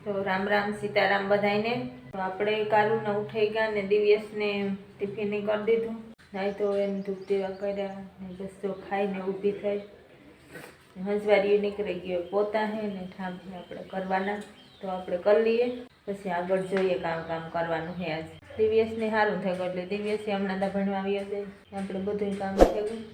તો રામ રામ સીતારામ બધાઈને। તો આપણે કારુને ઉઠાઈ ગયા ને દિવ્યેશને ટિફિન કરી દીધું, નહીં તો એને ધૂપ દેવા કર્યા ને બસ તો ખાઈને ઊભી થઈ। હંસવારી નીકળી ગયો, પોતા હે ને ઠામ છે આપણે કરવાના, તો આપણે કરી લઈએ પછી આગળ જોઈએ કામ કરવાનું છે। આજ દિવ્યેશને સારું થઈ ગયું એટલે દિવ્યેશે હમણાં તો ભણવા આવ્યો જાય, આપણે બધું કામ થઈ ગયું।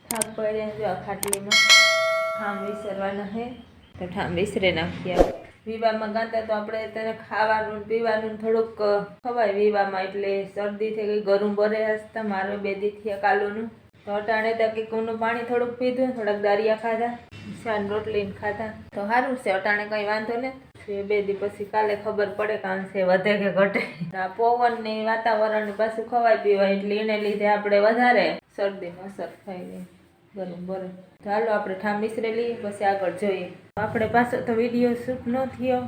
થાક પડ્યા જો આ ખાટલીમાં ઠામ વિસરવાના છે તો ઠામ વિસરે નાખ્યા। વિવામાં ગાતા તો આપણે તેને ખાવાનું પીવાનું થોડુંક ખવાય વિવામાં, એટલે શરદી થઈ ગઈ, ગરમ બરે હસતા મારો 2 દી થયા કાલુનું। તો અટાણે તો કીકુનું પાણી થોડુંક પીધું, થોડાક દારિયા ખાધા, શાન રોટલી ખાધા તો સારું છે, અટાણે કંઈ વાંધો નથી। 2 દી પછી કાલે ખબર પડે કામ છે વધે કે ઘટે। આ પવન ને વાતાવરણ પાછું ખવાય પીવાય એટલે એને લીધે આપણે વધારે શરદીમાં અસર થાય ગઈ ગરમ બરે। તો હાલો આપણે ઠામ વિસરેલી પછી આગળ જોઈએ। આપણે પાછો તો વિડીયો શૂટ ન થયો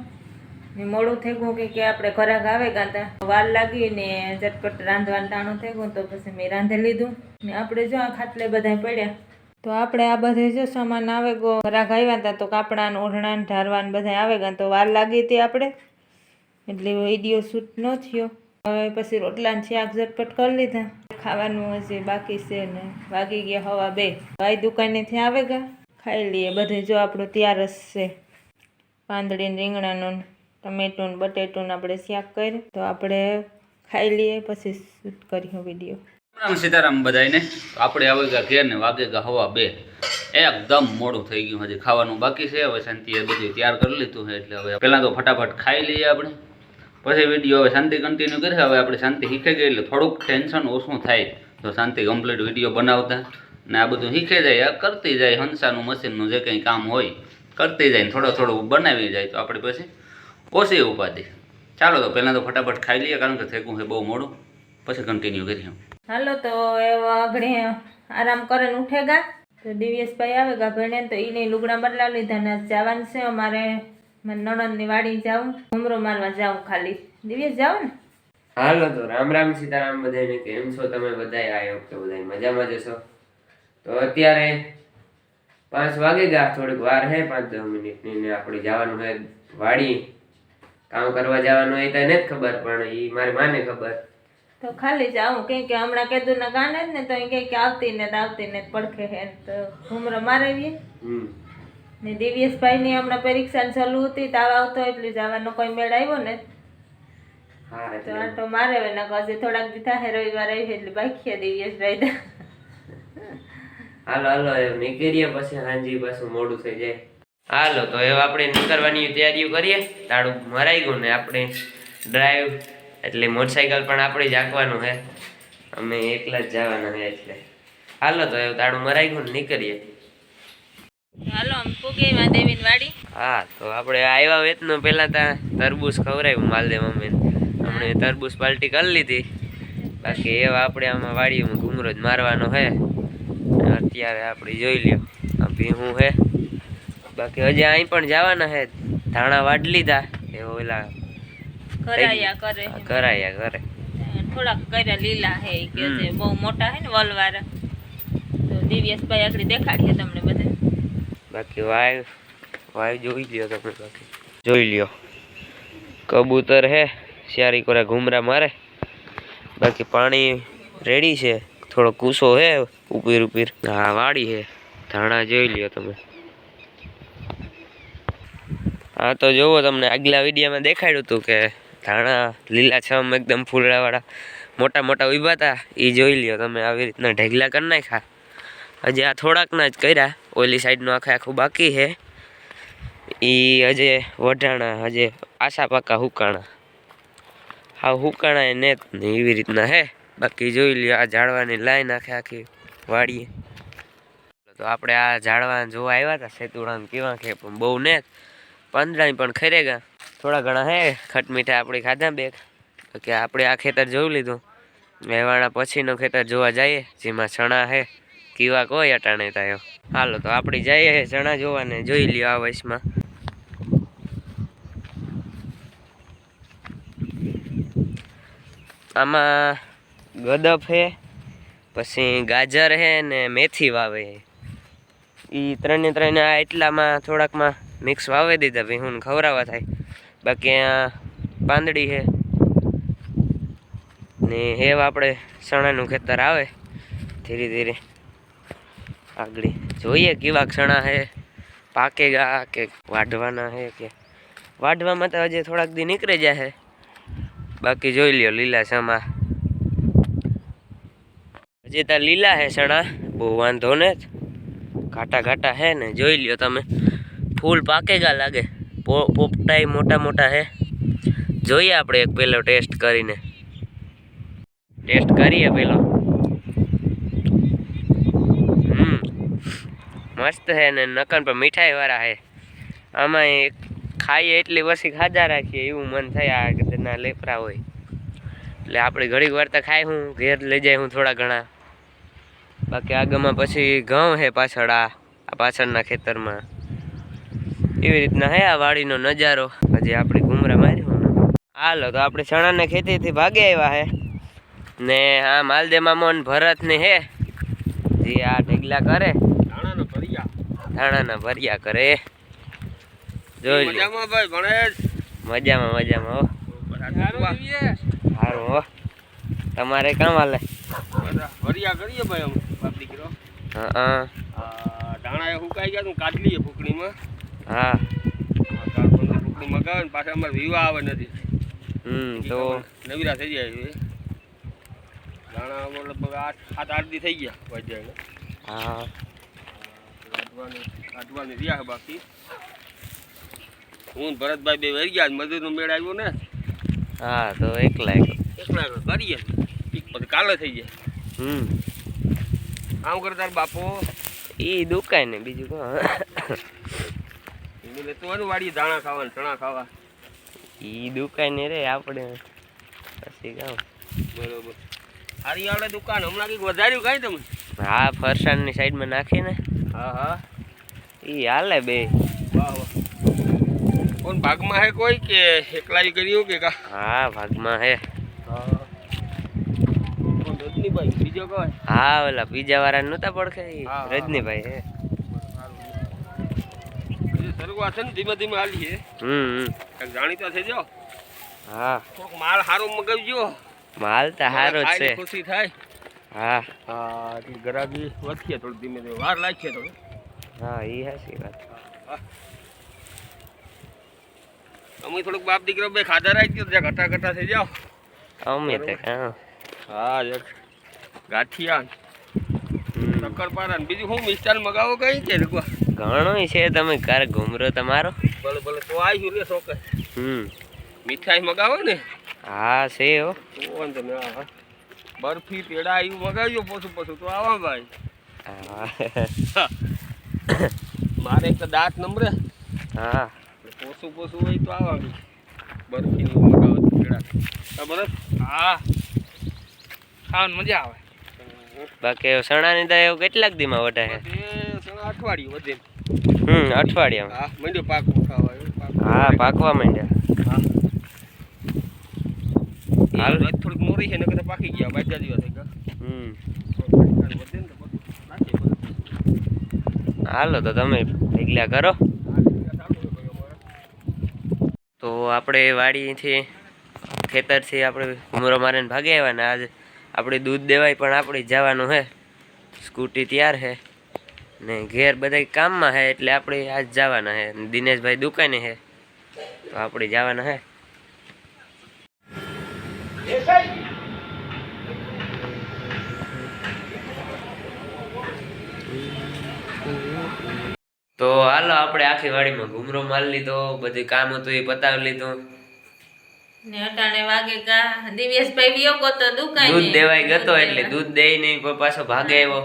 ને મોડું થઈ ગયું કે આપણે ઘરાક આવે ગાતા વાર લાગી ને ઝટપટ રાંધવાનું ટાણું થઈ ગયું, તો પછી મેં રાંધી લીધું ને આપણે જો આ ખાટલે બધા પડ્યા। તો આપણે આ બધે જો સામાન આવે ગયો, ઘરાક આવ્યા હતા તો કાપડા ને ઓઢણા ને ઢારવાન બધા આવે ગયા તો વાર લાગી હતી આપણે, એટલે વિડીયો શૂટ ન થયો। હવે પછી રોટલા ને શાક ઝટપટ કરી લીધા, ખાવાનું હજી બાકી છે ને વાગી ગયા 2:15। ભાઈ દુકાનેથી આવે ગયા, ખાઈ લઈએ બધે જો આપણું તૈયાર જ છે। પાંદડી રીંગણાનું ટમેટું બટેટું આપણે શાક કરી, તો આપણે ખાઈ લઈએ પછી શૂટ કરીએ વિડીયો। રામ સીતારામ બધાને। આપણે આવી ગયા ઘેર ને વાગે ગયા 2:15, એકદમ મોડું થઈ ગયું, હજી ખાવાનું બાકી છે। હવે શાંતિએ બધું તૈયાર કરી લીધું છે, એટલે હવે પહેલાં તો ફટાફટ ખાઈ લઈએ આપણે, પછી વિડીયો હવે શાંતિ કન્ટિન્યુ કરીએ। હવે આપણે શાંતિ શીખી ગઈ એટલે થોડુંક ટેન્શન ઓછું થાય, તો શાંતિ કમ્પ્લીટ વિડીયો બનાવતા ને આ બધું શીખી જાય, કરતી જાય, હંસાનું મશીનનું જે કંઈ કામ હોય કરતી જાય, થોડું બનાવી જાય તો આપણે પછી ઓછી ઉપાધિ। ચાલો તો પહેલાં તો ફટાફટ ખાઈ લઈએ, કારણ કે થઈ ગયું છે બહુ મોડું, પછી કન્ટિન્યુ કરીએ। હાલો તો એવા આગળ આરામ કરીને ઉઠેગા તો દિવ્યેશભાઈ આવેગા ભણે, તો એને લુગડા બદલાવી લીધા ને જવાનું છે અમારે નણંદની વાડી જાઉં, ઘૂમરો મારવા જાઉં ખાલી। દિવ્યેશ જાવ ને? હાલો તો રામ રામ સીતારામ બધાને। કેમ છો તમે બધાય? આ વખતે બધા મજામાં જશો। તો અત્યારે 5 વાગે ગયા, થોડીક વાર હે 5-10 મિનિટની ને આપણે જવાનું છે વાડી, કામ કરવા જવાનું હોય તો નથી ખબર, પણ એ મારી માને ખબર, તો ખાલી જાઉં કે હમણાં કીધું ના ગાને જ ને, તો એ કે આવતી ને પડખે હે તો ઘૂમરો મારેવીએ। ને દિવ્યેશભાઈ ની હમણાં પરીક્ષા ચાલુ હતી, તાવ આવતો એટલે જવાનો કોઈ મેળ આવ્યો ને, હા તો આ તો મારે ને હજી થોડાક દી થાય, રવિવાર આવી એટલે બાકી દિવ્યેશભાઈ। હાલો હાલો એમ નીકળીએ, પછી હાંજી પાછું મોડું થઈ જાય। હાલો તો હવે આપણે નીકળવાની તૈયારીઓ કરીએ। તાળું મરાઈ ગયું ને આપણે ડ્રાઈવ એટલે મોટરસાઇકલ પણ આપણે જ હાંકવાનું છે, અમે એકલા જ જવાના છે એટલે હાલો તો હવે તાળું મરાઈ ગયું ને નીકળીએ। હાલો આમ પૂગી માં દેવીન વાડી। હા તો આપણે આવ્યા વેતનો પહેલા તા તરબૂચ ખવડાવ્યું માલદે મમ્મીને, હમણે તરબૂચ પાલટી કરી લીધી, બાકી એવા આપણે આમાં વાડીમાં ઘૂમરો જ મારવાનો છે। અત્યારે આપણે જોઈ લ્યો આ ભીહું છે, બાકી હજી અહીં પણ જવાના છે, ધાણા વાડ લીધા એ ઓલા કરાયા કરે, થોડાક કર્યા લીલા હે કે જે બહુ મોટા હે ને વલવારા, તો દિવ્યેશભાઈ આગળ દેખાડીએ તમને બધે। બાકી વાય જોઈ લ્યો તમે, બાકી જોઈ લ્યો કબૂતર હે શિયારી કરે ઘૂમરા મારે, બાકી પાણી રેડી છે, થોડો કૂસો હે ઉપીર હા વાડી હે, ધાણા જોઈ લ્યો તમે। હા તો જોવો, તમને આગલા વિડીયોમાં દેખાડ્યું હતું કે ધાણા લીલાછમ એકદમ ફૂલડાવાળા મોટા મોટા ઉભા હતા, એ જોઈ લ્યો તમે, આવી રીતના ઢેગલા કરી નાખ્યા। હજી આ થોડાકના જ કર્યા, ઓલી સાઈડનું આખું બાકી છે, એ હજે વઢાણા, હજે આશા પાકા હુકાણા, હા હુકાણા એ ને એવી રીતના હે। બાકી જોઈ લ્યો આ ઝાડવાની લાઈન આખી વાડીએ, તો આપણે આ ઝાડવા જોવા આવ્યા હતા સેતુડા કેવા કે, પણ બહુ ને પાંદડા પણ ખરેગા થોડા ઘણા હે ખટ મીઠા આપણે ખાધા બે, કે આપણે આ ખેતર જોઈ લીધું, વેવાણા પછીનો ખેતર જોવા જઈએ જેમાં ચણા હે કીવા કોઈ અટાણે થાય। હાલો તો આપણે જઈએ ચણા જોવાને, જોઈ લ્યો આ વયસમાં આમાં ગદપ હે, પછી ગાજર હે ને મેથી વાવે, એ ત્રણે આ એટલામાં થોડાકમાં મિક્સ વાવી દીધા, ભીહુંને ખવડાવવા થાય। બાકી અહીંયા પાંદડી છે ને હેવ આપણે ચણાનું ખેતર આવે ધીરે ધીરે આગળ જોઈએ કેવા ચણા છે, પાકેગા કે વાઢવાના છે કે વાઢવામાં તો હજી થોડાક દી નીકળી જાય. બાકી જોઈ લ્યો લીલા ચણા હજી તો લીલા છે ચણા, બહુ વાંધો ને ઘાટા ઘાટા છે ને. જોઈ લ્યો તમે ફૂલ પાકેગા લાગે, પોપટાઈ મોટા મોટા છે. જોઈએ આપણે એક પેલો ટેસ્ટ કરીને, ટેસ્ટ કરીએ પેલો. મસ્ત છે ને નકન પણ મીઠાઈ વાળા છે. આમાં ખાઈએ એટલી વસી ખાધા રાખીએ એવું મન થાય. આ ના લેપરા હોય એટલે આપણે ઘડીક વાર તો ખાઈ હું ઘેર લઈ જાય હું થોડા ઘણા. બાકી આગળમાં પછી ઘઉં છે પાછળ, આ પાછળના ખેતરમાં. એવી રીતના હે આ વાડીનો નજારો. હજી આપણે ઘૂમરા માર્યું. હાલો તો આપણે ચણાને ખેતીથી ભાગી આવ્યા હે ને આ માલદે મામો ને ભરત ને હે જે આ ઢગલા કરે, ધાણાના ભરિયા કરે. જોઈ લો મજામાં મજામાં હો. સારું હો. તમારે કામ હાલે? ભરિયા કરીએ ભાઈ અમે બાપ દીકરો. હા ધાણા સુકાઈ ગયા તું કાઢી લઈએ ફૂકણીમાં. હા ફૂકણી મગાવે ને પાછા અમારે વિવાહ આવે નથી. તો નવીરા થઈ જાય છે. ધાણા લગભગ 7-8 દી થઈ ગયા વાજ્યા. હા કાઢવાની રહ્યા બાકી. હું ભરતભાઈ બે વહી ગયા, મજૂરનો મેળ આવ્યો ને. હા તો એકલા કરીએ પછી કાલે થઈ જાય. આમ કરે તાર બાપો ઈ દુકાન ને બીજું કોણ એને લેતો હોય ને વાડી ધાણા ખાવા ને ચણા ખાવા. ઈ દુકાન ને રે આપણે પછી કામ. બરોબર. હારી આવડે દુકાન હમણાં કંઈક વધાર્યું કાંઈ તમે? હા ફરસાણની સાઈડમાં નાખીને. હા હા ઈ હાલે બે. વાહ વાહ. કોણ ભાગમાં હે કોઈ કે એકલાઈ કર્યું કે કા? હા ભાગમાં હે. હા કોણ રજનીભાઈ બીજો કોઈ? હા ઓલા બીજા વાળા નહોતા પડખે હા, રજનીભાઈ હે. શરૂઆત છે ને ધીમે ધીમે હાલી છે. કંઈક જાણીતા થઈ જાઓ. હા થોડોક માલ સારો મગાવજો. માલ તો સારો જ છે. ખુશી થાય. હા હા એટલે ગરાગી વધીએ થોડું ધીમે ધીમે વાર લાગશે થોડું. હા ઈ હાચી વાત. અમે થોડુંક બાપ દીકરો બે ખાધા રાખી દો, ઘટા ઘટા થઈ જાઓ. અમે તો હા હા એક ગાંઠિયા શક્કરપારા ને બીજું શું મિષ્ટાન મગાવો કઈ કે ઘણું છે. તમે ઘર ઘૂમરો તમારો. ભલે ભલે તો આવી રે શોકે. મીઠાઈ મગાવો ને. હા છે હો. વાંધો ને. હા બરફી પેડા એવું મગાવજો પોસું પોસું તો આવા ભાઈ. હા મારે એક તો દાંત નંબરે. હા પોસું પોસું હોય તો આવવાનું. બરફી ને એવું મગાવો પેડા. બરફ હા ખાવાની મજા આવે. બાકી સણાની તો એવું કેટલાક દીમાં વઢાય? અઠવાડિયું વધે. અઠવાડિયામાં. હા મંડ્યો પાકવું ખાવા. હા પાકવા માંડ્યા. હાલ થોડીક મોરી છે ને કદાચ પાકી ગયા બાજા જેવા થઈ ગયા. હાલો તો તમે ઢગલા કરો. તો આપણે વાડીથી ખેતરથી આપણે ઘૂમરો મારીને ભાગી આવ્યા ને આજે આપણે દૂધ દેવાય પણ આપણે જવાનું છે. સ્કૂટી તૈયાર છે ને ઘેર બધા કામમાં છે એટલે આપણે આજ જવાના છે. દિનેશભાઈ દુકાને છે તો આપણે જવાના છે. તો હાલો આપણે આખી વાડીમાં ઘૂમરો મારી લીધો, બધું કામ હતું એ પતાવી લીધું ને અટાણે વાગે કા દિવ્યેશભાઈ વિયો ગયો તો દુકાને. દૂધ દેવાય ગયો એટલે દૂધ દઈ નહીં પાછો ભાગે આવ્યો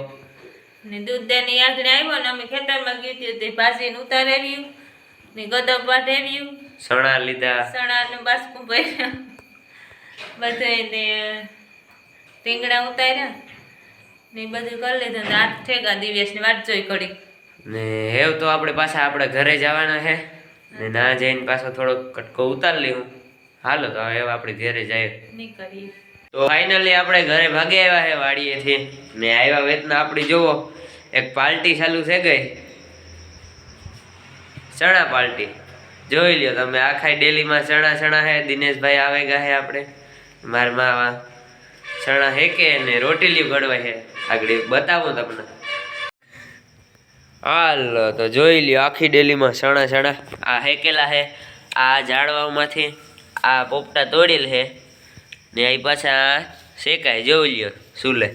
ને દૂધ દેની આગળ આવ્યો ને અમે ખેતરમાં ગયું હતું તે ભાજીને ઉતારેવ્યું ને ગદમ પાઠેવ્યું, સણા લીધા, સણા ને બાસકું ભર્યા બધું ને રીંગણા ઉતાર્યા ને બધું કરી લીધું ને આઠ ઠેકા દિવ્યેશને વાટ જોઈ કરી ને હેવ તો આપણે પાછા આપણે ઘરે જવાના છે ને ના જઈને પાછો થોડોક કટકો ઉતારી લઉં. હાલો તો હવે આપણે ઘરે જઈએ નીકળીએ. તો ફાઇનલી આપણે ઘરે ભાગી આવ્યા છે વાડીએથી ને આવ્યા વેતના આપણી જુઓ એક પાર્ટી ચાલુ થઈ ગઈ, ચણા પાર્ટી. જોઈ લ્યો તમે આખા ડેલીમાં ચણા હે દિનેશભાઈ આવે ગયા હે આપણે મારા માં ચણા હેકે ને રોટેલી ગળવાય હે આગળ બતાવું તમને હાલો તો જોઈ લ્યો આખી ડેલીમાં ચણા આ હેકેલા હે આ ઝાડવામાંથી આ પોપટા તોડેલ હે ને અહીં પાછા શેકાય જોઈ લ્યો સુલે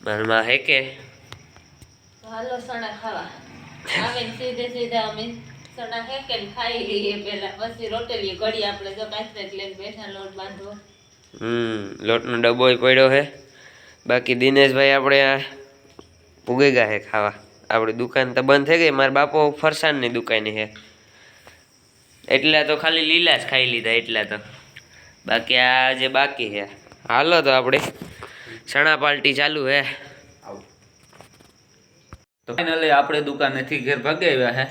મારમાં હેકે હાલો સણા ખાવા આવે ને સીધે અમે સણા હેકે ને ખાઈ લઈએ પેલા પછી રોટલી ઘડી આપણે જો કાચરેટ લઈને બેઠા લોટ બાંધવો લોટનો ડબ્બો પડ્યો હે બાકી દિનેશભાઈ આપણે આ ઉગી ગયા હે ખાવા આપણી દુકાન તો બંધ થઈ ગઈ મારા બાપો ફરસાણની દુકાને હે એટલા તો ખાલી લીલા જ ખાઈ લીધા એટલા તો બાકી આ જે બાકી હે હાલો તો આપણે ચણા પાર્ટી ચાલુ હે તો ફાઇનલી આપણે દુકાનેથી ઘેર ભાગી આવ્યા હે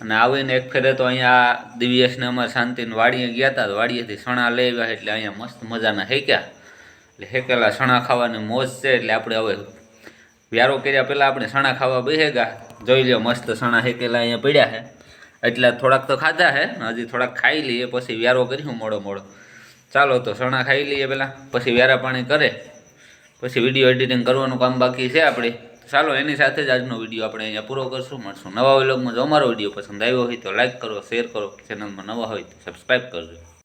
અને આવીને એક ફેરે તો અહીંયા દિવ્યેશને અમારે શાંતિને વાડીએ ગયા હતા તો વાડીએથી સણા લઈ આવ્યા એટલે અહીંયા મસ્ત મજાના હેક્યા એટલે હેકેલા સણા ખાવાની મોજ છે એટલે આપણે હવે વ્યારો કર્યા પહેલાં આપણે સણા ખાવા બેસેગા જોઈ લો મસ્ત સણા હેકેલા અહીંયા પડ્યા છે એટલે થોડાક તો ખાધા હે હજી થોડાક ખાઈ લઈએ પછી વ્યારો કરીશું મોડો ચાલો તો સણા ખાઈ લઈએ પહેલાં પછી વ્યારા પાણી કરે પછી વિડીયો એડિટિંગ કરવાનું કામ બાકી છે આપણે ચાલો એની સાથે જ આજનો વિડીયો આપણે અહીંયા પૂરો કરશું મળશું નવા વ્લોગમાં જો અમારો વિડીયો પસંદ આવ્યો હોય તો લાઈક કરો શેર કરો ચેનલમાં નવા હોય તો સબસ્ક્રાઈબ કરજો